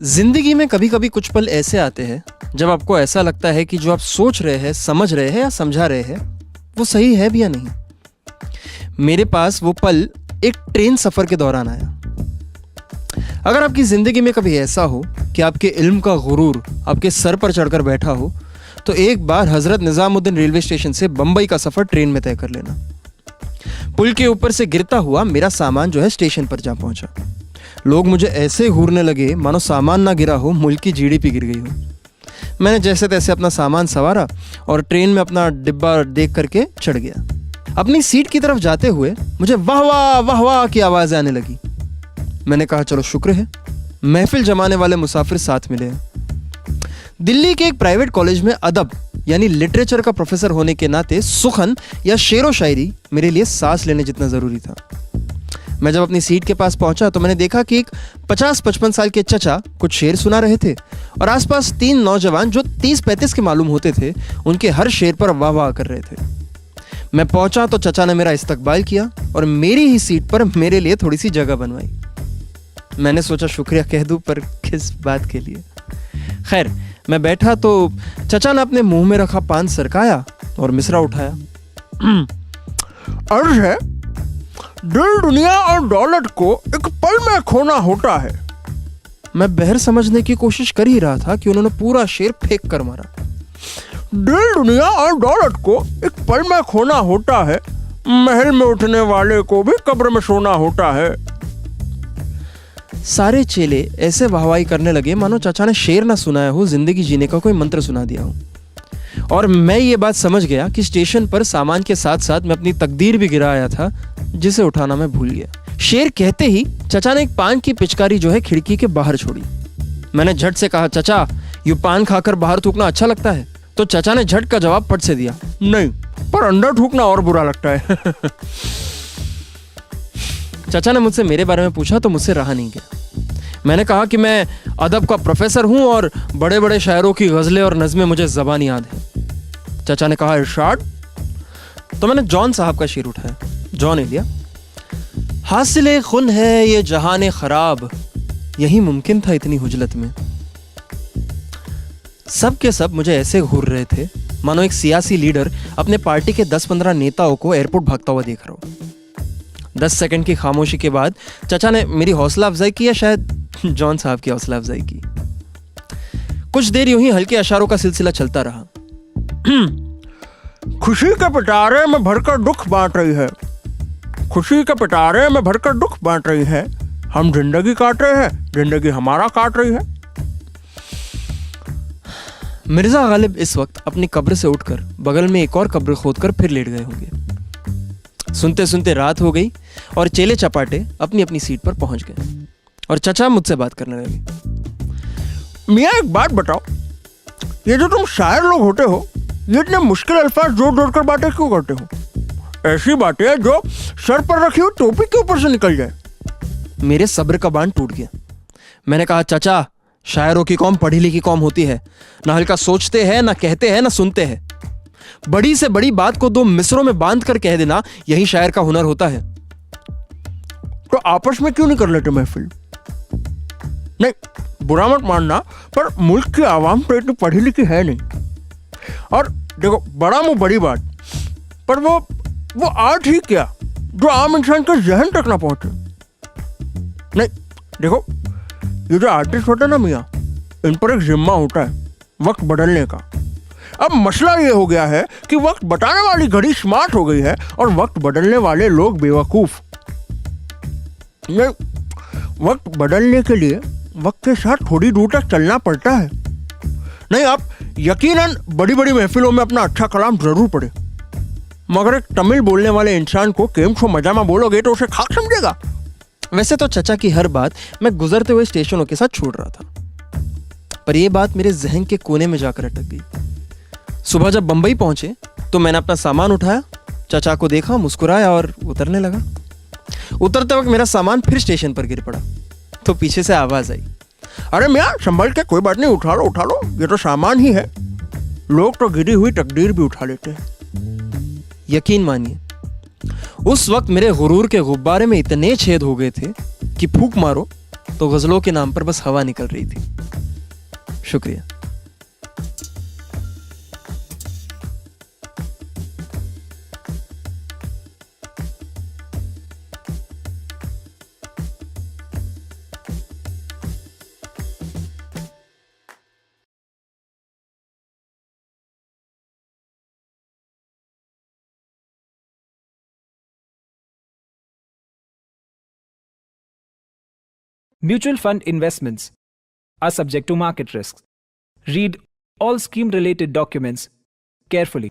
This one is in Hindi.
जिंदगी में कभी कभी कुछ पल ऐसे आते हैं जब आपको ऐसा लगता है कि जो आप सोच रहे हैं, समझ रहे हैं या समझा रहे हैं वो सही है भी या नहीं। मेरे पास वो पल एक ट्रेन सफर के दौरान आया। अगर आपकी जिंदगी में कभी ऐसा हो कि आपके इल्म का गुरूर आपके सर पर चढ़कर बैठा हो तो एक बार हजरत निजामुद्दीन रेलवे स्टेशन से बंबई का सफर ट्रेन में तय कर लेना। पुल के ऊपर से गिरता हुआ मेरा सामान जो है स्टेशन पर जा पहुंचा। लोग मुझे ऐसे घूरने लगे मानो सामान ना गिरा हो, मुल्क की जीडीपी गिर गई हो। मैंने जैसे तैसे अपना सामान संवारा और ट्रेन में अपना डिब्बा देख करके चढ़ गया। अपनी सीट की तरफ जाते हुए मुझे वाह वाह वाह वाह की आवाज़ आने लगी। मैंने कहा चलो शुक्र है, महफिल जमाने वाले मुसाफिर साथ मिले हैं। दिल्ली के एक प्राइवेट कॉलेज में अदब यानी लिटरेचर का प्रोफेसर होने के नाते सुखन या शेरो शायरी मेरे लिए सांस लेने जितना ज़रूरी था। मैं जब अपनी सीट के पास पहुंचा तो मैंने देखा कि एक 50-55 साल के चचा कुछ शेर सुना रहे थे और आसपास 3 नौजवान जो 30-35 के मालूम होते थे उनके हर शेर पर वाह वाह कर रहे थे। मैं पहुंचा तो चचा ने मेरा इस्तकबाल किया और मेरी ही सीट पर मेरे लिए थोड़ी सी जगह बनवाई। मैंने सोचा शुक्रिया कह दूं, पर किस बात के लिए। खैर, मैं बैठा तो चचा ने अपने मुंह में रखा पान सरकाया और मिसरा उठाया। अर्ज है, दिल, दुनिया और दौलत को एक पल में खोना होता है। मैं बहर समझने की कोशिश कर ही रहा था कि उन्होंने पूरा शेर फेंक कर मारा। दिल, दुनिया और दौलत को एक पल में खोना होता है, महल में उठने वाले को भी कब्र में सोना होता है। सारे चेले ऐसे वाहवाही करने लगे मानो चाचा ने शेर ना सुनाया हो, जिंदगी जीने का कोई मंत्र सुना दिया हो। और मैं ये बात समझ गया कि स्टेशन पर सामान के साथ साथ मैं अपनी तकदीर भी गिरा आया था, जिसे उठाना मैं भूल गया। शेर कहते ही चचा ने एक पान की पिचकारी जो है खिड़की के बाहर छोड़ी। मैंने झट से कहा, चचा यूं पान खाकर बाहर थूकना अच्छा लगता है? तो चचा ने झट का जवाब पट से दिया, नहीं, पर अंदर थूकना और बुरा लगता है। चचा ने मुझसे मेरे बारे में पूछा तो मुझसे रहा नहीं गया। मैंने कहा कि मैं अदब का प्रोफेसर हूं और बड़े बड़े शायरों की गज़लें और नज़में मुझे ज़बान याद है। चचा ने कहा, इरशाद। तो मैंने जॉन साहब का शेर उठाया। जॉन एलिया। हासिले खुन है ये जहाने खराब, यही मुमकिन था इतनी हुजलत में। सब के सब मुझे ऐसे घूर रहे थे मानो एक सियासी लीडर अपने पार्टी के 10-15 नेताओं को एयरपोर्ट भागता हुआ देख रहा हो। 10 सेकंड की खामोशी के बाद चचा ने मेरी हौसला अफजाई की या शायद जॉन साहब की हौसला अफजाई की। कुछ देर यूं ही हल्के अशारों का सिलसिला चलता रहा। खुशी के पिटारे में भरकर दुख बांट रही है, खुशी के पिटारे में भरकर दुख बांट रही है, हम जिंदगी काट रहे हैं, जिंदगी हमारा काट रही है। मिर्जा गालिब इस वक्त अपनी कब्र से उठकर बगल में एक और कब्र खोदकर फिर लेट गए होंगे। सुनते सुनते रात हो गई और चेले चपाटे अपनी अपनी सीट पर पहुंच गए और चचा मुझसे बात करने लगे। मियाँ एक बात बताओ, ये जो तुम शायर लोग होते हो, ये इतने मुश्किल अल्फाज जोड़ जोड़ कर बातें क्यों करते हो? ऐसी बातें जो सर पर रखी हो टोपी के ऊपर से निकल जाए। मेरे सब्र का बांध टूट गया। मैंने कहा, चाचा, शायरों की कौम पढ़ी लिखी कौम होती है, ना हल्का सोचते हैं, ना कहते हैं, ना सुनते हैं। बड़ी से बड़ी बात को 2 मिसरों में बांध कर कह देना, यही शायर का हुनर होता है। तो आपस में क्यों नहीं कर लेते महफिल? नहीं, बुरा मत मानना, पर मुल्क की आवाम तो इतनी पढ़ी लिखी है नहीं। और देखो, बड़ा मुंह बड़ी बात, पर वो आर्ट ही क्या जो आम इंसान के जहन तक ना पहुंचे। नहीं, देखो, ये जो आर्टिस्ट होता है ना मियाँ, इन पर एक जिम्मा होता है वक्त बदलने का। अब मसला ये हो गया है कि वक्त बताने वाली घड़ी स्मार्ट हो गई है और वक्त बदलने वाले लोग बेवकूफ। नहीं, वक्त बदलने के लिए वक्त के साथ थोड़ी दूर तक चलना पड़ता है। नहीं, आप यकीनन बड़ी बड़ी महफिलों में अपना अच्छा कलाम जरूर पढ़े, मगर एक तमिल बोलने वाले इंसान को केम छो मजा में बोलोगे तो उसे खाक समझेगा। वैसे तो चचा की हर बात मैं गुजरते हुए स्टेशनों के साथ छोड़ रहा था, पर यह बात मेरे जहन के कोने में जाकर अटक गई। सुबह जब बंबई पहुंचे तो मैंने अपना सामान उठाया, चाचा को देखा, मुस्कुराया और उतरने लगा। उतरते वक्त मेरा सामान फिर स्टेशन पर गिर पड़ा। तो पीछे से आवाज आई, अरे मियाँ संभल के, कोई बात नहीं, उठा लो, ये तो सामान ही है, लोग तो गिरी हुई तकदीर भी उठा लेते हैं। यकीन मानिए उस वक्त मेरे गुरूर के गुब्बारे में इतने छेद हो गए थे कि फूंक मारो तो गजलों के नाम पर बस हवा निकल रही थी। शुक्रिया। Mutual fund investments are subject to market risks. Read all scheme related documents carefully.